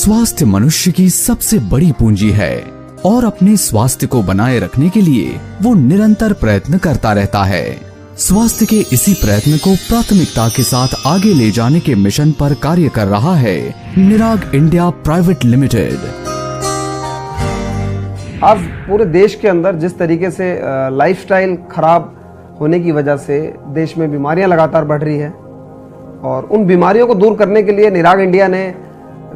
स्वास्थ्य मनुष्य की सबसे बड़ी पूंजी है और अपने स्वास्थ्य को बनाए रखने के लिए वो निरंतर प्रयत्न करता रहता है। स्वास्थ्य के इसी प्रयत्न को प्राथमिकता के साथ आगे ले जाने के मिशन पर कार्य कर रहा है निराग इंडिया प्राइवेट लिमिटेड। आज पूरे देश के अंदर जिस तरीके से लाइफस्टाइल खराब होने की वजह से देश में बीमारियां लगातार बढ़ रही है और उन बीमारियों को दूर करने के लिए निराग इंडिया ने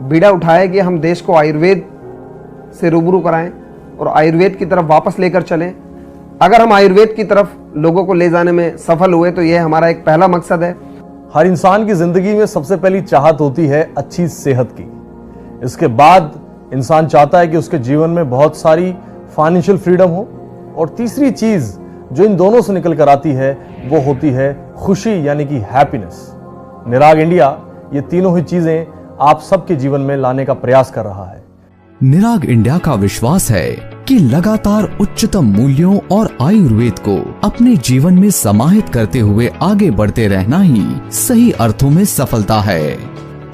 बीड़ा उठाया कि हम देश को आयुर्वेद से रूबरू कराएं और आयुर्वेद की तरफ वापस लेकर चलें। अगर हम आयुर्वेद की तरफ लोगों को ले जाने में सफल हुए तो यह हमारा एक पहला मकसद है। हर इंसान की जिंदगी में सबसे पहली चाहत होती है अच्छी सेहत की। इसके बाद इंसान चाहता है कि उसके जीवन में बहुत सारी फाइनेंशियल फ्रीडम हो और तीसरी चीज जो इन दोनों से निकल कर आती है वो होती है खुशी यानी कि हैप्पीनेस। निराग इंडिया ये तीनों ही चीजें आप सबके जीवन में लाने का प्रयास कर रहा है। निराग इंडिया का विश्वास है कि लगातार उच्चतम मूल्यों और आयुर्वेद को अपने जीवन में समाहित करते हुए आगे बढ़ते रहना ही सही अर्थों में सफलता है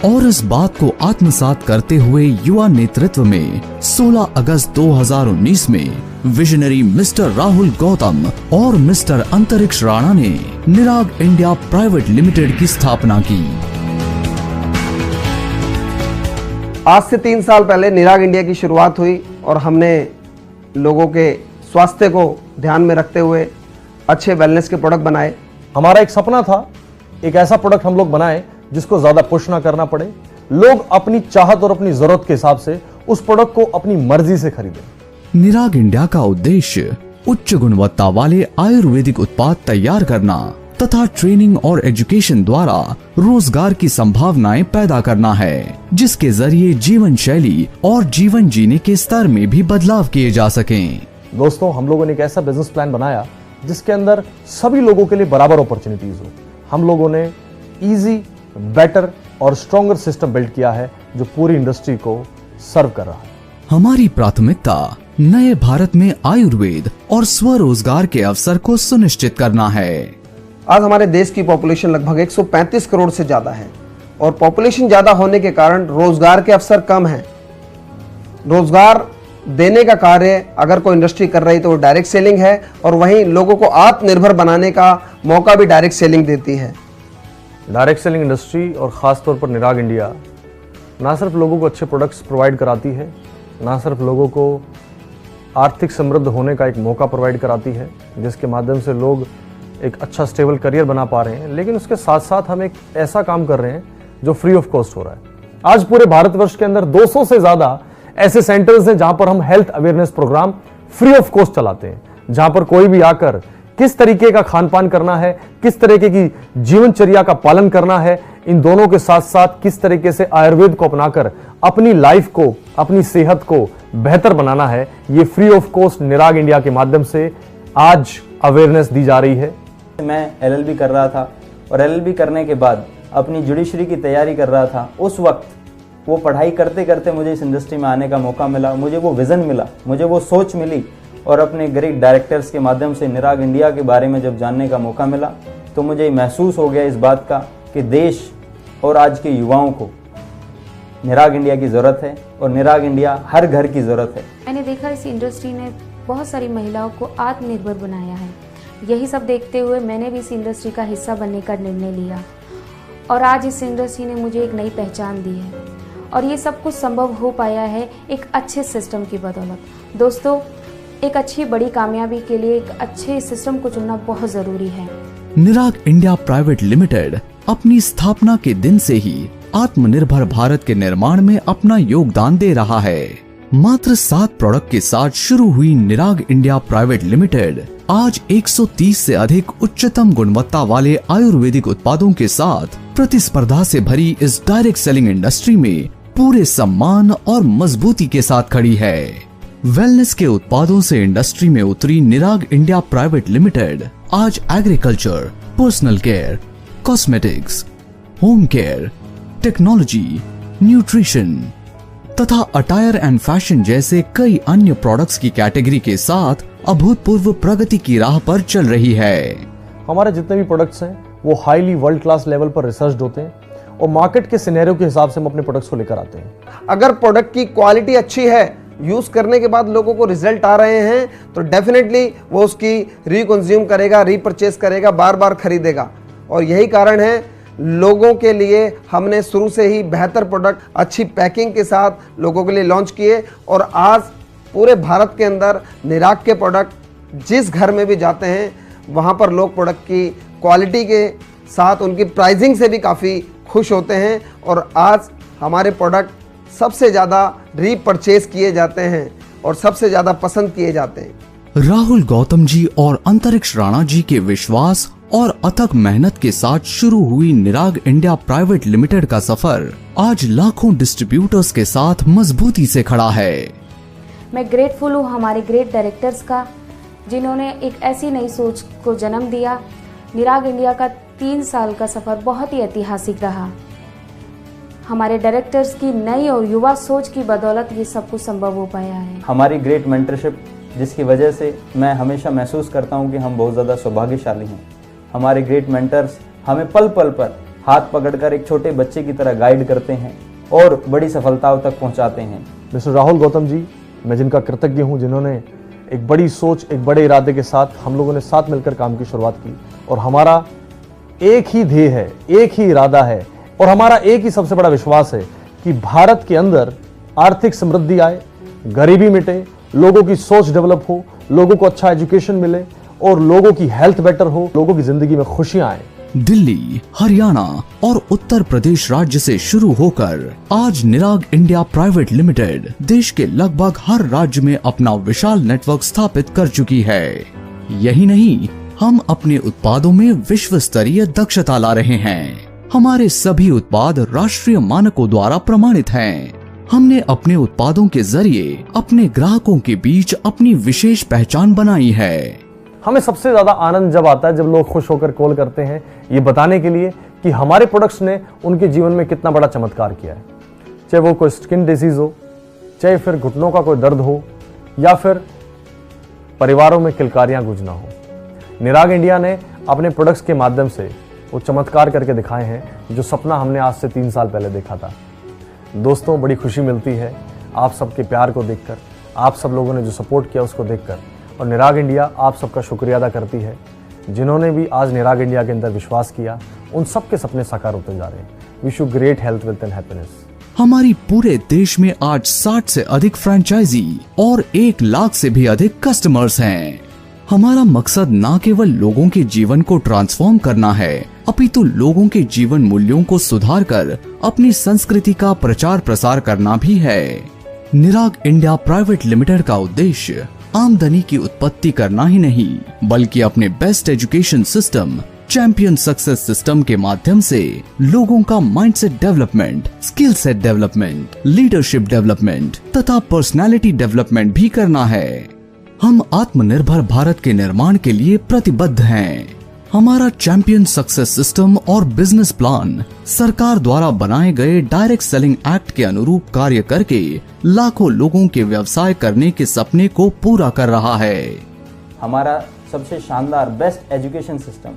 और इस बात को आत्मसात करते हुए युवा नेतृत्व में 16 अगस्त 2019 में विजनरी मिस्टर राहुल गौतम और मिस्टर अंतरिक्ष राणा ने निराग इंडिया प्राइवेट लिमिटेड की स्थापना की। आज से 3 साल पहले निराग इंडिया की शुरुआत हुई और हमने लोगों के स्वास्थ्य को ध्यान में रखते हुए अच्छे वेलनेस के प्रोडक्ट बनाए। हमारा एक सपना था एक ऐसा प्रोडक्ट हम लोग बनाए जिसको ज्यादा पुश ना करना पड़े, लोग अपनी चाहत और अपनी जरूरत के हिसाब से उस प्रोडक्ट को अपनी मर्जी से खरीदें। निराग इंडिया का उद्देश्य उच्च गुणवत्ता वाले आयुर्वेदिक उत्पाद तैयार करना तथा ट्रेनिंग और एजुकेशन द्वारा रोजगार की संभावनाएं पैदा करना है, जिसके जरिए जीवन शैली और जीवन जीने के स्तर में भी बदलाव किए जा सकें। दोस्तों, हम लोगों ने एक ऐसा बिजनेस प्लान बनाया जिसके अंदर सभी लोगों के लिए बराबर अपॉर्चुनिटीज हो। हम लोगों ने इजी, बेटर और स्ट्रॉन्गर सिस्टम बिल्ड किया है जो पूरी इंडस्ट्री को सर्व कर रहा है। हमारी प्राथमिकता नए भारत में आयुर्वेद और स्वरोजगार के अवसर को सुनिश्चित करना है। आज हमारे देश की पॉपुलेशन लगभग 135 करोड़ से ज्यादा है और पॉपुलेशन ज्यादा होने के कारण रोजगार के अवसर कम हैं। रोजगार देने का कार्य अगर कोई इंडस्ट्री कर रही तो वो डायरेक्ट सेलिंग है और वहीं लोगों को आत्मनिर्भर बनाने का मौका भी डायरेक्ट सेलिंग देती है। डायरेक्ट सेलिंग इंडस्ट्री और ख़ास तौर पर निराग इंडिया ना सिर्फ लोगों को अच्छे प्रोडक्ट्स प्रोवाइड कराती है, ना सिर्फ लोगों को आर्थिक समृद्ध होने का एक मौका प्रोवाइड कराती है जिसके माध्यम से लोग एक अच्छा स्टेबल करियर बना पा रहे हैं, लेकिन उसके साथ साथ हम एक ऐसा काम कर रहे हैं जो फ्री ऑफ कॉस्ट हो रहा है। आज पूरे भारतवर्ष के अंदर 200 से ज़्यादा ऐसे सेंटर्स हैं जहां पर हम health awareness programme free of cost चलाते हैं, जहां पर कोई भी आकर किस तरीके का खान पान करना है, किस तरीके की जीवनचर्या का पालन करना है, इन दोनों के साथ साथ किस तरीके से आयुर्वेद को अपनाकर अपनी लाइफ को, अपनी सेहत को बेहतर बनाना है, ये फ्री ऑफ कॉस्ट निराग इंडिया के माध्यम से आज अवेयरनेस दी जा रही है। मैं LLB कर रहा था और LLB करने के बाद अपनी जुडिशरी की तैयारी कर रहा था। उस वक्त वो पढ़ाई करते करते मुझे इस इंडस्ट्री में आने का मौका मिला, मुझे वो विज़न मिला, मुझे वो सोच मिली और अपने ग्रेट डायरेक्टर्स के माध्यम से निराग इंडिया के बारे में जब जानने का मौका मिला तो मुझे महसूस हो गया इस बात का कि देश और आज के युवाओं को निराग इंडिया की ज़रूरत है और निराग इंडिया हर घर की ज़रूरत है। मैंने देखा इस इंडस्ट्री ने बहुत सारी महिलाओं को आत्मनिर्भर बनाया है। यही सब देखते हुए मैंने भी इस इंडस्ट्री का हिस्सा बनने का निर्णय लिया और आज इस इंडस्ट्री ने मुझे एक नई पहचान दी है और ये सब कुछ संभव हो पाया है एक अच्छे सिस्टम की बदौलत। दोस्तों, एक अच्छी बड़ी कामयाबी के लिए एक अच्छे सिस्टम को चुनना बहुत ज़रूरी है। निराग इंडिया प्राइवेट लिमिटेड अपनी स्थापना के दिन से ही आत्मनिर्भर भारत के निर्माण में अपना योगदान दे रहा है। मात्र 7 प्रोडक्ट के साथ शुरू हुई निराग इंडिया प्राइवेट लिमिटेड आज 130 से अधिक उच्चतम गुणवत्ता वाले आयुर्वेदिक उत्पादों के साथ प्रतिस्पर्धा से भरी इस डायरेक्ट सेलिंग इंडस्ट्री में पूरे सम्मान और मजबूती के साथ खड़ी है। वेलनेस के उत्पादों से इंडस्ट्री में उतरी निराग इंडिया प्राइवेट लिमिटेड आज agriculture, personal care, cosmetics, home care, technology, nutrition तथा अटायर एंड फैशन जैसे कई अन्य प्रोडक्ट्स की कैटेगरी के साथ अभूतपूर्व प्रगति की राह पर चल रही है। हमारे जितने भी प्रोडक्ट्स हैं वो हाईली वर्ल्ड क्लास लेवल पर रिसर्च होते हैं और मार्केट के सिनेरियो के हिसाब से हम अपने प्रोडक्ट्स को लेकर आते हैं। अगर प्रोडक्ट की क्वालिटी अच्छी है, यूज करने के बाद लोगों को रिजल्ट आ रहे हैं, तो डेफिनेटली वो उसकी रिकंज्यूम करेगा, रीपरचेस करेगा, बार बार खरीदेगा। और यही कारण है लोगों के लिए हमने शुरू से ही बेहतर प्रोडक्ट अच्छी पैकिंग के साथ लोगों के लिए लॉन्च किए। और आज पूरे भारत के अंदर निराग के प्रोडक्ट जिस घर में भी जाते हैं वहाँ पर लोग प्रोडक्ट की क्वालिटी के साथ उनकी प्राइसिंग से भी काफ़ी खुश होते हैं। और आज हमारे प्रोडक्ट सबसे ज़्यादा रीपरचेस किए जाते हैं और सबसे ज़्यादा पसंद किए जाते हैं। राहुल गौतम जी और अंतरिक्ष राणा जी के विश्वास और अथक मेहनत के साथ शुरू हुई निराग इंडिया प्राइवेट लिमिटेड का सफर आज लाखों डिस्ट्रीब्यूटर्स के साथ मजबूती से खड़ा है। मैं ग्रेटफुल हूँ हमारे ग्रेट डायरेक्टर्स का, जिन्होंने एक ऐसी नई सोच को जन्म दिया। निराग इंडिया का 3 साल का सफर बहुत ही ऐतिहासिक रहा। हमारे डायरेक्टर्स की नई और युवा सोच की बदौलत ये सब कुछ संभव हो पाया है। हमारी ग्रेट मेंटरशिप, जिसकी वजह से मैं हमेशा महसूस करता हूँ कि हम बहुत ज़्यादा सौभाग्यशाली हैं। हमारे ग्रेट मेंटर्स हमें पल पल पर हाथ पकड़कर एक छोटे बच्चे की तरह गाइड करते हैं और बड़ी सफलताओं तक पहुँचाते हैं। मिस्टर राहुल गौतम जी, मैं जिनका कृतज्ञ हूँ, जिन्होंने एक बड़ी सोच, एक बड़े इरादे के साथ हम लोगों ने साथ मिलकर काम की शुरुआत की। और हमारा एक ही ध्येय है, एक ही इरादा है और हमारा एक ही सबसे बड़ा विश्वास है कि भारत के अंदर आर्थिक समृद्धि आए, गरीबी मिटे, लोगों की सोच डेवलप हो, लोगों को अच्छा एजुकेशन मिले और लोगों की हेल्थ बेटर हो, लोगों की जिंदगी में खुशियां आए। दिल्ली, हरियाणा और उत्तर प्रदेश राज्य से शुरू होकर आज निराग इंडिया प्राइवेट लिमिटेड देश के लगभग हर राज्य में अपना विशाल नेटवर्क स्थापित कर चुकी है। यही नहीं, हम अपने उत्पादों में विश्व स्तरीय दक्षता ला रहे हैं। हमारे सभी उत्पाद राष्ट्रीय मानकों द्वारा प्रमाणित हैं। हमने अपने उत्पादों के जरिए अपने ग्राहकों के बीच अपनी विशेष पहचान बनाई है। हमें सबसे ज्यादा आनंद जब आता है जब लोग खुश होकर कॉल करते हैं ये बताने के लिए कि हमारे प्रोडक्ट्स ने उनके जीवन में कितना बड़ा चमत्कार किया है। चाहे वो कोई स्किन डिजीज हो, चाहे फिर घुटनों का कोई दर्द हो, या फिर परिवारों में किलकारियां गूंजना हो, निराग इंडिया ने अपने प्रोडक्ट्स के माध्यम से वो चमत्कार करके दिखाए हैं जो सपना हमने आज से 3 साल पहले देखा था। दोस्तों, बड़ी खुशी मिलती है आप सबके प्यार को देखकर, आप सब लोगों ने जो सपोर्ट किया उसको देखकर। और निराग इंडिया आप सबका शुक्रिया अदा करती है जिन्होंने भी आज निराग इंडिया के अंदर विश्वास किया। उन सबके सपने साकार होते जा रहे हैं। Wish you great health, wealth and happiness. हमारी पूरे देश में आज 60 से अधिक फ्रेंचाइजी और 1 लाख से भी अधिक कस्टमर्स हैं। हमारा मकसद न केवल लोगों के जीवन को ट्रांसफॉर्म करना है, अपितु लोगों के जीवन मूल्यों को सुधार कर अपनी संस्कृति का प्रचार प्रसार करना भी है। निराग इंडिया प्राइवेट लिमिटेड का उद्देश्य आमदनी की उत्पत्ति करना ही नहीं, बल्कि अपने best education system, champion success system के माध्यम से लोगों का mindset development, skill set development, leadership development तथा पर्सनालिटी डेवलपमेंट भी करना है। हम आत्मनिर्भर भारत के निर्माण के लिए प्रतिबद्ध हैं। हमारा चैंपियन सक्सेस सिस्टम और बिजनेस प्लान सरकार द्वारा बनाए गए डायरेक्ट सेलिंग एक्ट के अनुरूप कार्य करके लाखों लोगों के व्यवसाय करने के सपने को पूरा कर रहा है। हमारा सबसे शानदार बेस्ट एजुकेशन सिस्टम,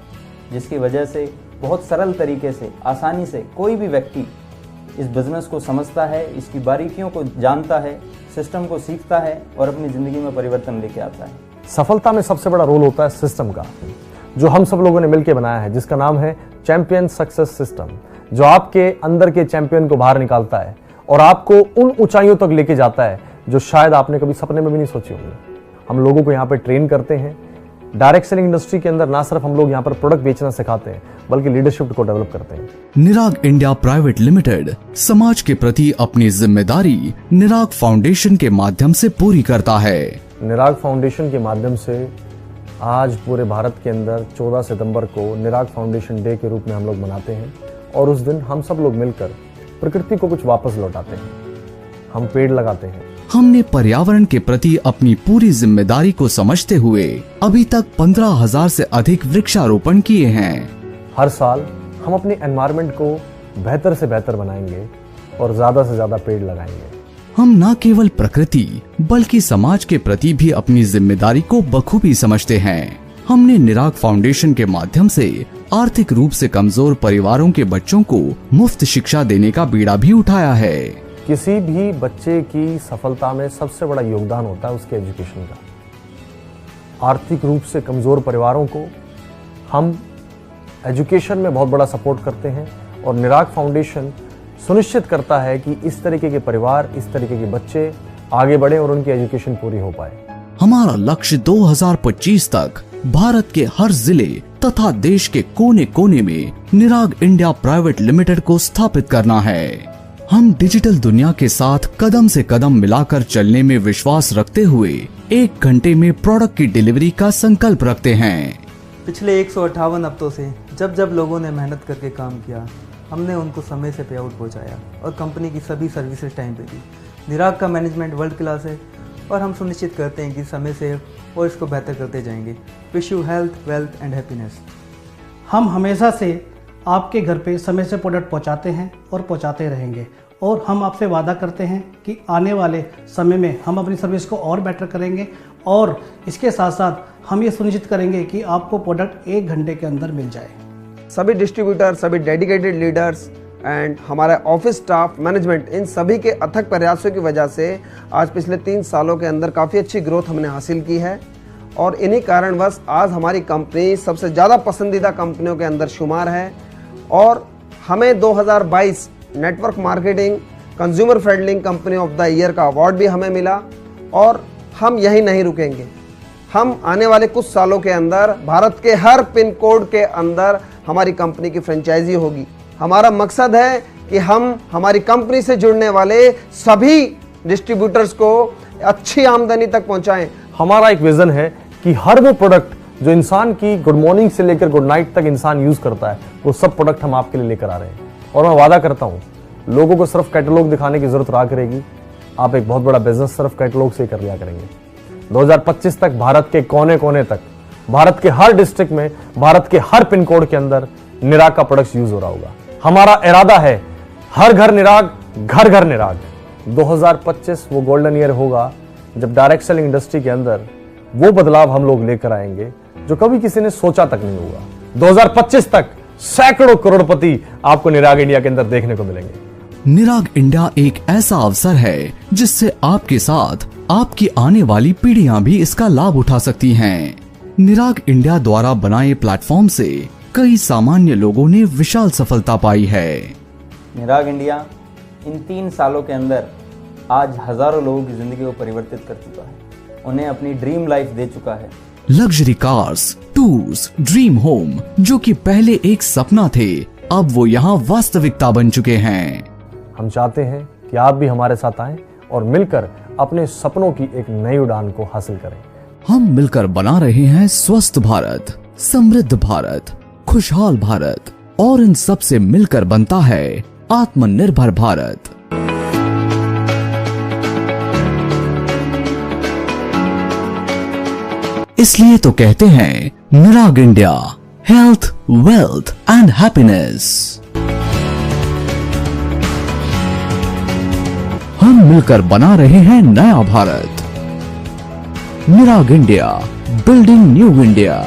जिसकी वजह से बहुत सरल तरीके से, आसानी से कोई भी व्यक्ति इस बिजनेस को समझता है, इसकी बारीकियों को जानता है, सिस्टम को सीखता है और अपनी जिंदगी में परिवर्तन लेके आता है। सफलता में सबसे बड़ा रोल होता है सिस्टम का, जो हम सब लोगों ने मिलकर बनाया है, जिसका नाम है चैंपियन सक्सेस सिस्टम, जो आपके अंदर के चैंपियन को बाहर निकालता है और आपको उन ऊंचाइयों तक लेके जाता है जो शायद आपने कभी सपने में भी नहीं सोची होंगी। हम लोगों को यहाँ पे ट्रेन करते हैं। डायरेक्ट सेलिंग इंडस्ट्री के अंदर ना सिर्फ हम लोग यहाँ पर प्रोडक्ट बेचना सिखाते हैं, बल्कि लीडरशिप को डेवलप करते हैं। निराग इंडिया प्राइवेट लिमिटेड समाज के प्रति अपनी जिम्मेदारी निराग फाउंडेशन के माध्यम से पूरी करता है। निराग फाउंडेशन के माध्यम से आज पूरे भारत के अंदर 14 सितंबर को निराग फाउंडेशन डे के रूप में हम लोग मनाते हैं और उस दिन हम सब लोग मिलकर प्रकृति को कुछ वापस लौटाते हैं। हम पेड़ लगाते हैं। हमने पर्यावरण के प्रति अपनी पूरी जिम्मेदारी को समझते हुए अभी तक 15,000 से अधिक वृक्षारोपण किए हैं। हर साल हम अपने एनवायरनमेंट को बेहतर से बेहतर बनाएंगे और ज्यादा से ज्यादा पेड़ लगाएंगे। हम न केवल प्रकृति बल्कि समाज के प्रति भी अपनी जिम्मेदारी को बखूबी समझते हैं। हमने निराग फाउंडेशन के माध्यम से आर्थिक रूप से कमजोर परिवारों के बच्चों को मुफ्त शिक्षा देने का बीड़ा भी उठाया है। किसी भी बच्चे की सफलता में सबसे बड़ा योगदान होता है उसके एजुकेशन का। आर्थिक रूप से कमजोर परिवारों को हम एजुकेशन में बहुत बड़ा सपोर्ट करते हैं और निराग फाउंडेशन सुनिश्चित करता है कि इस तरीके के परिवार, इस तरीके के बच्चे आगे बढ़े और उनकी एजुकेशन पूरी हो पाए। हमारा लक्ष्य 2025 तक भारत के हर जिले तथा देश के कोने कोने में निराग इंडिया प्राइवेट लिमिटेड को स्थापित करना है। हम डिजिटल दुनिया के साथ कदम से कदम मिलाकर चलने में विश्वास रखते हुए 1 घंटे में प्रोडक्ट की डिलीवरी का संकल्प रखते हैं। पिछले 158 हफ्तों से जब जब लोगों ने मेहनत करके काम किया, हमने उनको समय से पे आउट पहुँचाया और कंपनी की सभी सर्विसेज टाइम पे दी। निराग का मैनेजमेंट वर्ल्ड क्लास है और हम सुनिश्चित करते हैं कि समय से और इसको बेहतर करते जाएंगे। Wish you health, wealth and happiness. हम हमेशा से आपके घर पे समय से प्रोडक्ट पहुंचाते हैं और पहुंचाते रहेंगे और हम आपसे वादा करते हैं कि आने वाले समय में हम अपनी सर्विस को और बेटर करेंगे और इसके साथ साथ हम ये सुनिश्चित करेंगे कि आपको प्रोडक्ट 1 घंटे के अंदर मिल जाए। सभी डिस्ट्रीब्यूटर, सभी डेडिकेटेड लीडर्स एंड हमारा ऑफिस स्टाफ, मैनेजमेंट, इन सभी के अथक प्रयासों की वजह से आज पिछले 3 सालों के अंदर काफ़ी अच्छी ग्रोथ हमने हासिल की है और इन्हीं कारणवश आज हमारी कंपनी सबसे ज़्यादा पसंदीदा कंपनियों के अंदर शुमार है और हमें 2022 network marketing consumer friendly company of the year का अवार्ड भी हमें मिला और हम यही नहीं रुकेंगे। हम आने वाले कुछ सालों के अंदर भारत के हर पिन कोड के अंदर हमारी कंपनी की फ्रेंचाइजी होगी। हमारा मकसद है कि हम हमारी कंपनी से जुड़ने वाले सभी डिस्ट्रीब्यूटर्स को अच्छी आमदनी तक पहुंचाएं। हमारा एक विजन है कि हर वो प्रोडक्ट जो इंसान की गुड मॉर्निंग से लेकर गुड नाइट तक इंसान यूज करता है, वो सब प्रोडक्ट हम आपके लिए लेकर आ रहे हैं। और मैं वादा करता हूँ, लोगों को सिर्फ कैटलॉग दिखाने की जरूरत रहा करेगी, आप एक बहुत बड़ा बिजनेस सिर्फ कैटलॉग से ही कर लिया करेंगे। 2025 तक भारत के कोने कोने तक, भारत के हर डिस्ट्रिक्ट में, भारत के हर पिन कोड के अंदर निराग का प्रोडक्ट यूज हो रहा होगा। हमारा इरादा है हर घर निराग, घर घर निराग। 2025 वो गोल्डन ईयर होगा जब डायरेक्ट सेलिंग इंडस्ट्री के अंदर वो बदलाव हम लोग लेकर आएंगे जो कभी किसी ने सोचा तक नहीं होगा। 2025 तक सैकड़ों करोड़पति आपको निराग इंडिया के अंदर देखने को मिलेंगे। निराग इंडिया एक ऐसा अवसर है जिससे आपके साथ आपकी आने वाली पीढ़ियां भी इसका लाभ उठा सकती हैं। निराग इंडिया द्वारा बनाए प्लेटफॉर्म से कई सामान्य लोगों ने विशाल सफलता पाई है। निराग इंडिया इन 3 सालों के अंदर आज हजारों लोगों की जिंदगी को परिवर्तित कर चुका है, उन्हें अपनी ड्रीम लाइफ दे चुका है। Luxury cars, tours, dream home जो कि पहले एक सपना थे, अब वो यहाँ वास्तविकता बन चुके हैं। हम चाहते हैं कि आप भी हमारे साथ आएं और मिलकर अपने सपनों की एक नई उड़ान को हासिल करें। हम मिलकर बना रहे हैं स्वस्थ भारत, समृद्ध भारत, खुशहाल भारत और इन सब से मिलकर बनता है आत्मनिर्भर भारत। इसलिए तो कहते हैं निराग India, health, wealth and happiness. हम मिलकर बना रहे हैं नया भारत। निराग इंडिया, बिल्डिंग न्यू इंडिया।